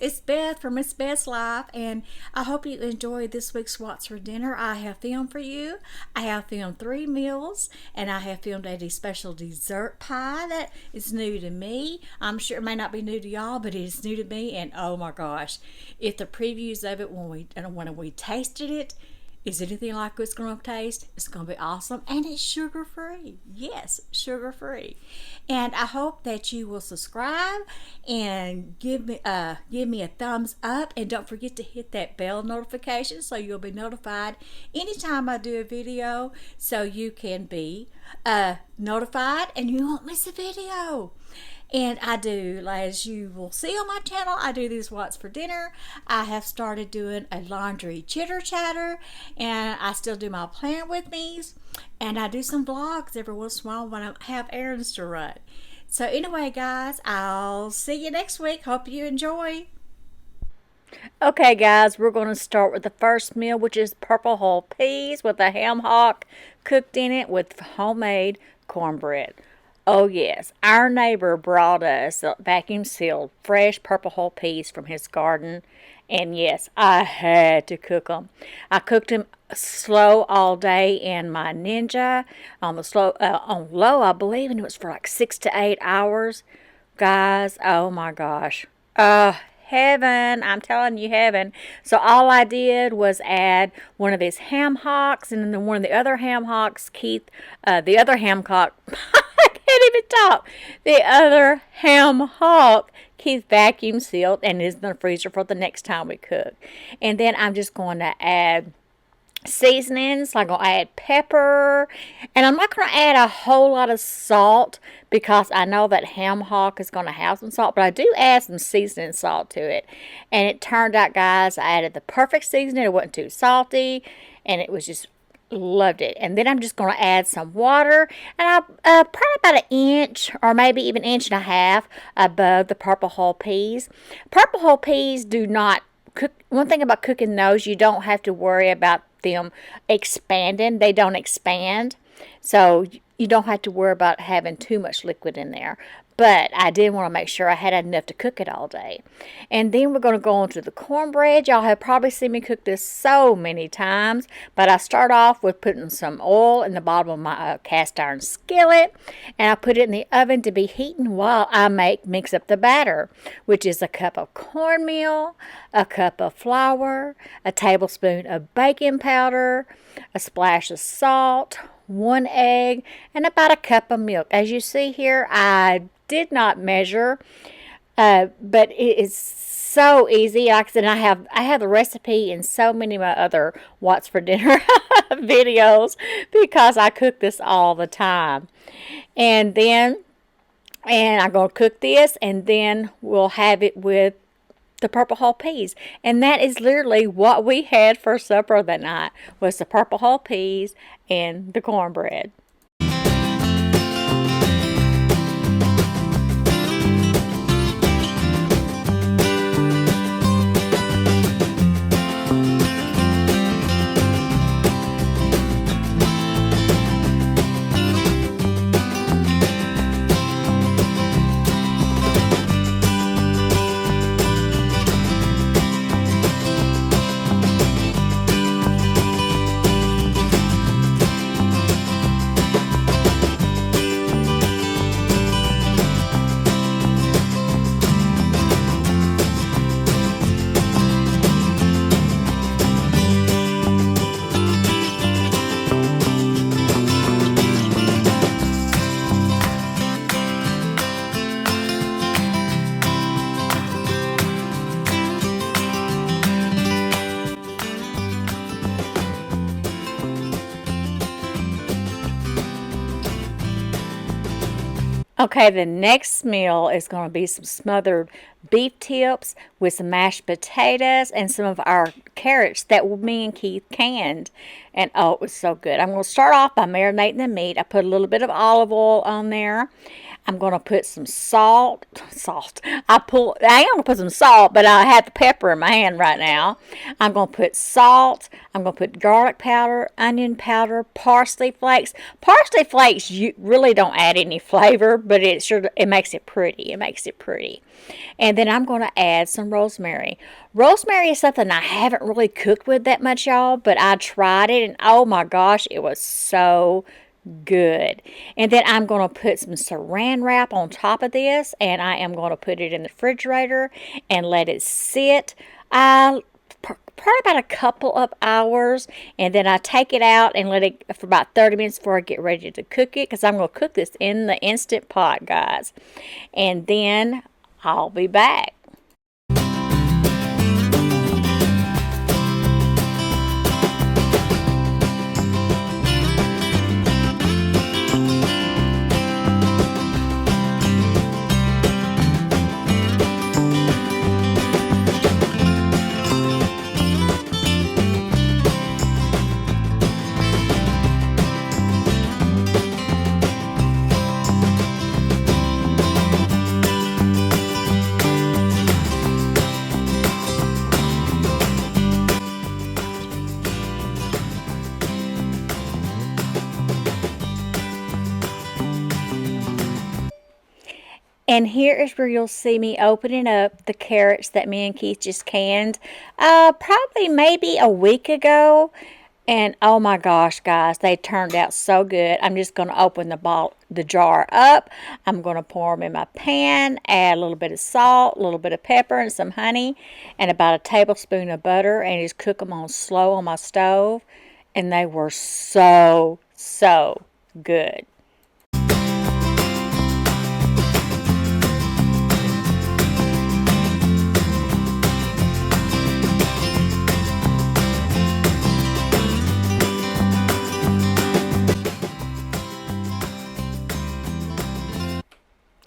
it's Beth from Miss Beth's Life, and I hope you enjoyed this week's What's for Dinner. I have filmed for you. I have filmed 3 meals, and I have filmed a special dessert pie that is new to me. I'm sure it may not be new to y'all, but it is new to me, and oh my gosh, if the previews of it when we tasted it is anything like it's going to taste, it's going to be awesome. And it's sugar-free. Yes, sugar-free. And I hope that you will subscribe and give me a thumbs up. And don't forget to hit that bell notification so you'll be notified anytime I do a video, so you can be notified and you won't miss a video. And I do, as you will see on my channel, I do these What's for Dinner. I have started doing a laundry chitter chatter, and I still do my plan with me's, and I do some vlogs every once in a while when I have errands to run. So anyway, guys, I'll see you next week. Hope you enjoy. Okay, guys, we're going to start with the first meal, which is purple whole peas with a ham hock cooked in it with homemade cornbread. Oh yes, our neighbor brought us vacuum sealed fresh purple whole peas from his garden, and yes, I had to cook them. I cooked them slow all day in my Ninja on low, I believe, and it was for like 6 to 8 hours. Guys, oh my gosh, heaven, I'm telling you, heaven. So all I did was add one of his ham hocks, and then one of the other ham hocks, the other ham hock. Can't even talk. The other ham hock, Keith vacuum sealed and is in the freezer for the next time we cook. And then I'm just going to add seasonings. I'm going to add pepper, and I'm not going to add a whole lot of salt because I know that ham hock is going to have some salt, but I do add some seasoning salt to it. And it turned out, guys, I added the perfect seasoning. It wasn't too salty, and it was just loved it. And then I'm just going to add some water, and I probably about an inch or maybe even 1.5 inches above the purple whole peas. Purple whole peas do not cook. One thing about cooking those, you don't have to worry about them expanding. They don't expand, so you don't have to worry about having too much liquid in there. But I did want to make sure I had enough to cook it all day. And then we're going to go on to the cornbread. Y'all have probably seen me cook this so many times. But I start off with putting some oil in the bottom of my cast iron skillet. And I put it in the oven to be heating while I mix up the batter, which is a cup of cornmeal, a cup of flour, a tablespoon of baking powder, a splash of salt, 1 egg, and about a cup of milk. As you see here, I did not measure, but it is so easy. Like I said, I have the recipe in so many of my other What's for Dinner videos because I cook this all the time. And I'm going to cook this, and then we'll have it with the purple whole peas. And that is literally what we had for supper that night, was the purple whole peas and the cornbread. Okay, the next meal is going to be some smothered beef tips with some mashed potatoes and some of our carrots that me and Keith canned. And oh, it was so good. I'm going to start off by marinating the meat. I put a little bit of olive oil on there. I'm going to put some salt. I ain't going to put some salt, but I have the pepper in my hand right now. I'm going to put salt. I'm going to put garlic powder, onion powder, parsley flakes. Parsley flakes you really don't add any flavor, but it makes it pretty. It makes it pretty. And then I'm going to add some rosemary. Rosemary is something I haven't really cooked with that much, y'all, but I tried it, and oh my gosh, it was so good. And then I'm going to put some saran wrap on top of this, and I am going to put it in the refrigerator and let it sit probably about a couple of hours, and then I take it out and let it for about 30 minutes before I get ready to cook it, because I'm going to cook this in the Instant Pot, guys. And then I'll be back. And here is where you'll see me opening up the carrots that me and Keith just canned probably maybe a week ago. And oh my gosh, guys, they turned out so good. I'm just going to open the jar up. I'm going to pour them in my pan, add a little bit of salt, a little bit of pepper, and some honey, and about a tablespoon of butter, and just cook them on slow on my stove. And they were so, so good.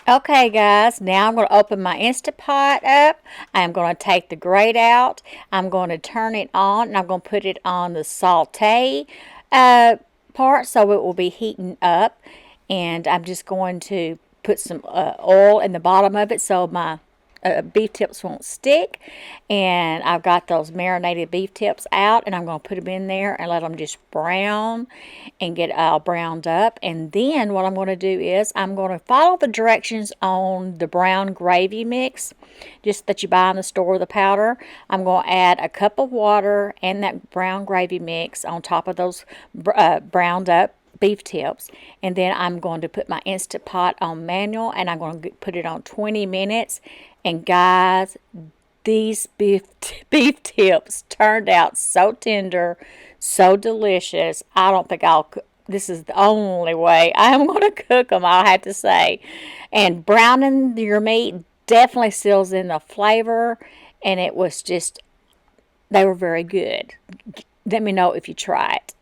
Okay, guys, now I'm going to open my Instant Pot up. I'm going to take the grate out. I'm going to turn it on, and I'm going to put it on the saute part so it will be heating up. And I'm just going to put some oil in the bottom of it so my beef tips won't stick. And I've got those marinated beef tips out, and I'm going to put them in there and let them just brown and get all browned up. And then what I'm going to do is I'm going to follow the directions on the brown gravy mix just that you buy in the store, the powder. I'm going to add a cup of water and that brown gravy mix on top of those browned up beef tips, and then I'm going to put my Instant Pot on manual, and I'm going to put it on 20 minutes. And guys, these beef tips turned out so tender, so delicious. I don't think this is the only way I'm going to cook them, I'll have to say. And browning your meat definitely seals in the flavor, and it was just, they were very good. Let me know if you try it.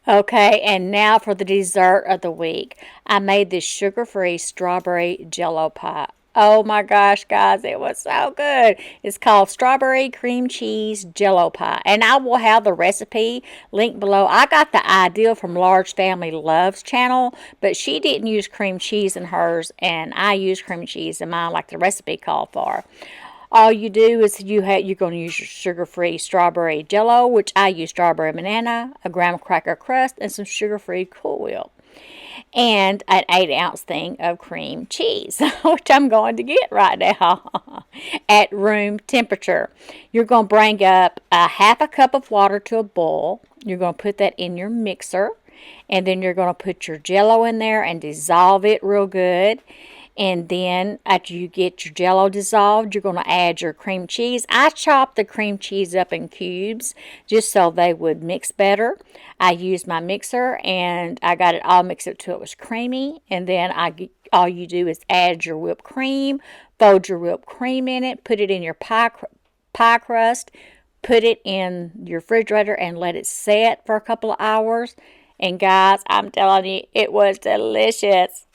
Okay, and now for the dessert of the week. I made this sugar-free strawberry jello pie. Oh my gosh, guys, it was so good. It's called strawberry cream cheese jello pie. And I will have the recipe linked below. I got the idea from Large Family Loves channel, but she didn't use cream cheese in hers, and I used cream cheese in mine like the recipe called for. All you do is you're going to use your sugar-free strawberry jello, which I use strawberry banana, a graham cracker crust, and some sugar-free Cool Whip, and an 8-ounce thing of cream cheese, which I'm going to get right now at room temperature. You're going to bring up a half a cup of water to a boil. You're going to put that in your mixer, and then you're going to put your jello in there and dissolve it real good. And then after you get your jello dissolved, you're going to add your cream cheese. I chopped the cream cheese up in cubes just so they would mix better. I used my mixer and I got it all mixed up till it was creamy. And then all you do is add your whipped cream, fold your whipped cream in it, put it in your pie crust, put it in your refrigerator and let it set for a couple of hours. And guys, I'm telling you, it was delicious.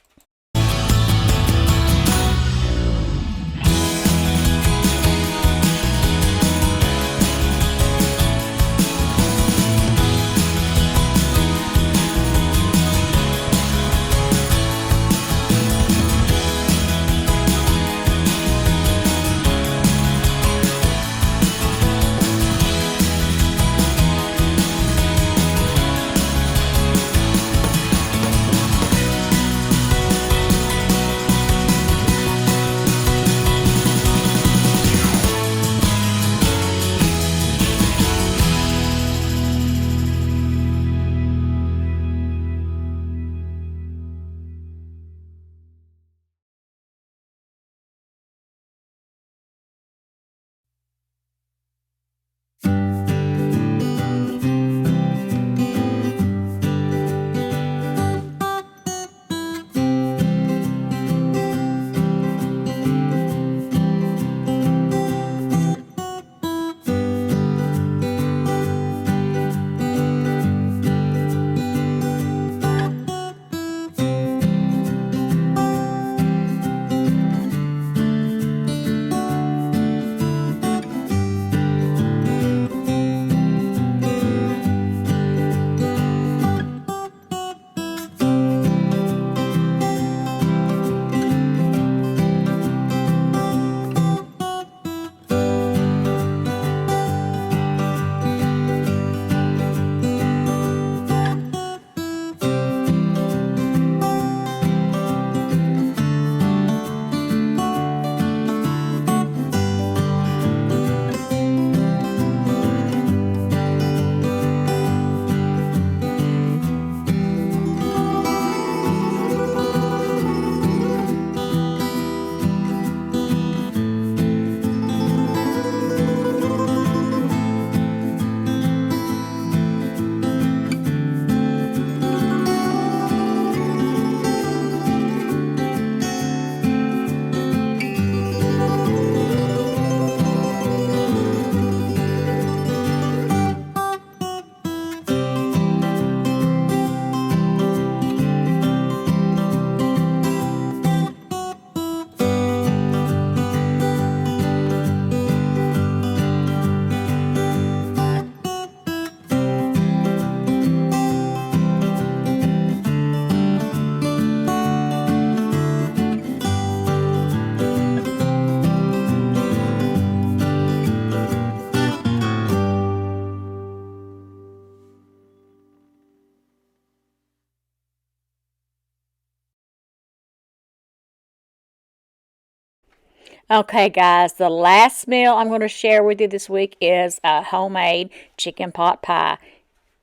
Okay, guys, the last meal I'm going to share with you this week is a homemade chicken pot pie.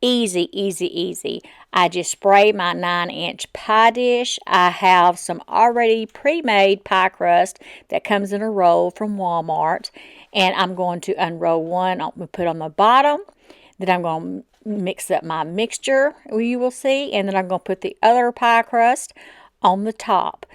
Easy, easy, easy. I just spray my 9-inch pie dish. I have some already pre-made pie crust that comes in a roll from Walmart. And I'm going to unroll one, I'm going to put on the bottom. Then I'm going to mix up my mixture, you will see. And then I'm going to put the other pie crust on the top.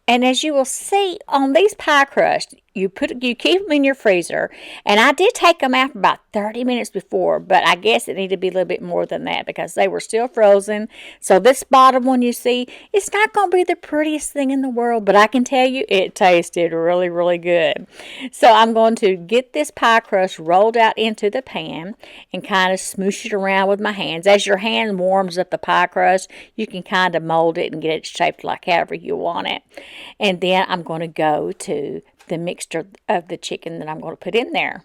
And as you will see on these pie crusts, you keep them in your freezer. And I did take them out for about 30 minutes before, but I guess it needed to be a little bit more than that because they were still frozen. So this bottom one you see, it's not going to be the prettiest thing in the world, but I can tell you it tasted really, really good. So I'm going to get this pie crust rolled out into the pan and kind of smoosh it around with my hands. As your hand warms up the pie crust, you can kind of mold it and get it shaped like however you want it. And then I'm going to go to the mixture of the chicken that I'm going to put in there.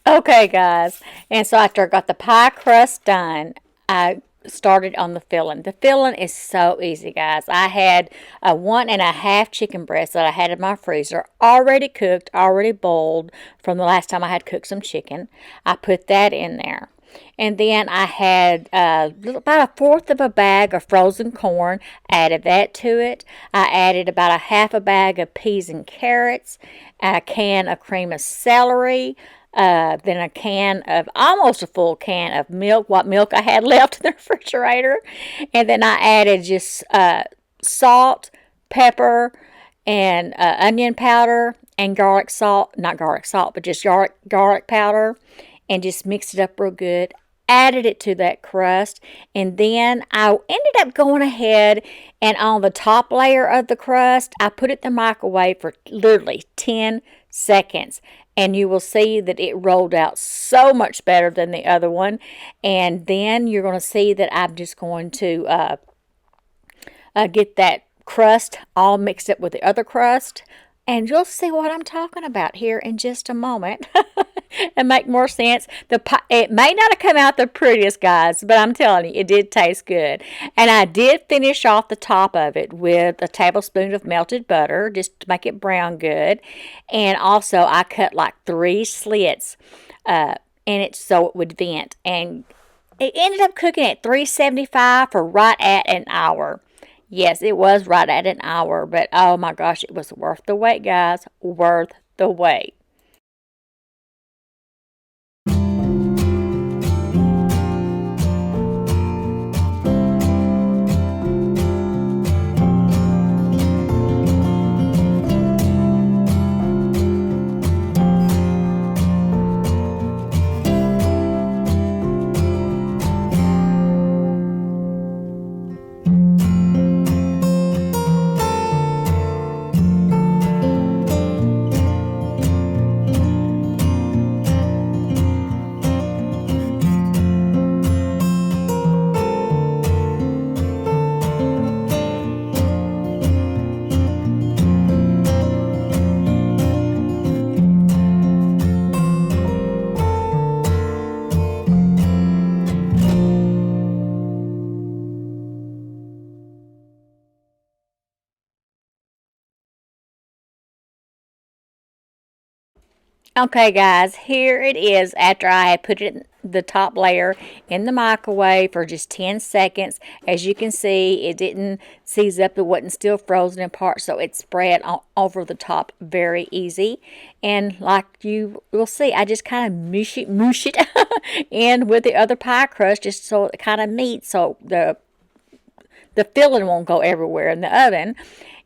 Okay, guys, and so after I got the pie crust done, I started on the filling. The filling is so easy, guys. I had a 1.5 chicken breast that I had in my freezer, already cooked, already boiled from the last time I had cooked some chicken. I put that in there. And then I had about 1/4 of a bag of frozen corn, added that to it. I added about 1/2 a bag of peas and carrots, a can of cream of celery, then a can of, almost a full can of milk, what milk I had left in the refrigerator. And then I added just salt, pepper, and onion powder and garlic salt, not garlic salt, but just garlic powder, and just mixed it up real good. Added it to that crust, and then I ended up going ahead and on the top layer of the crust, I put it in the microwave for literally 10 seconds. And you will see that it rolled out so much better than the other one. And then you're going to see that I'm just going to get that crust all mixed up with the other crust. And you'll see what I'm talking about here in just a moment. And make more sense. It may not have come out the prettiest, guys, but I'm telling you, it did taste good. And I did finish off the top of it with a tablespoon of melted butter, just to make it brown good. And also, I cut like 3 slits in it so it would vent. And it ended up cooking at 375 for right at an hour. Yes, it was right at an hour, but oh my gosh, it was worth the wait, guys. Worth the wait. Okay, guys, here it is after I had put it the top layer in the microwave for just 10 seconds. As you can see, it didn't seize up. It wasn't still frozen in parts, so it spread over the top very easy. And like you will see, I just kind of moosh it in with the other pie crust just so it kind of meets so the filling won't go everywhere in the oven.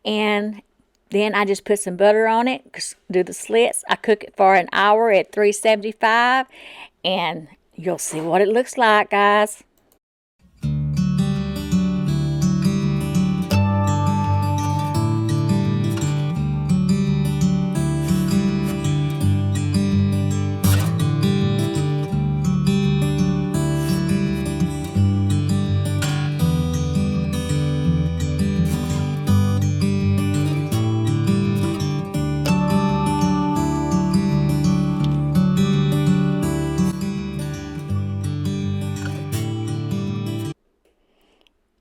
And then I just put some butter on it, do the slits. I cook it for an hour at 375, and you'll see what it looks like, guys.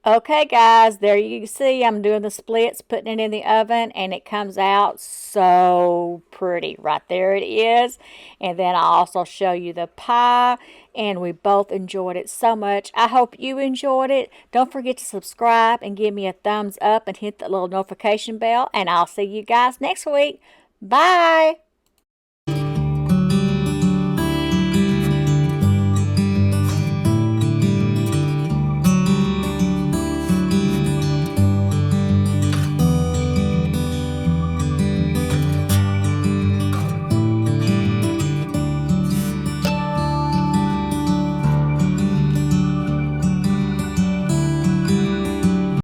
Okay, guys, there you see I'm doing the splits, putting it in the oven, and it comes out so pretty. Right there it is. And then I'll also show you the pie, and we both enjoyed it so much. I hope you enjoyed it. Don't forget to subscribe and give me a thumbs up and hit the little notification bell, and I'll see you guys next week. Bye.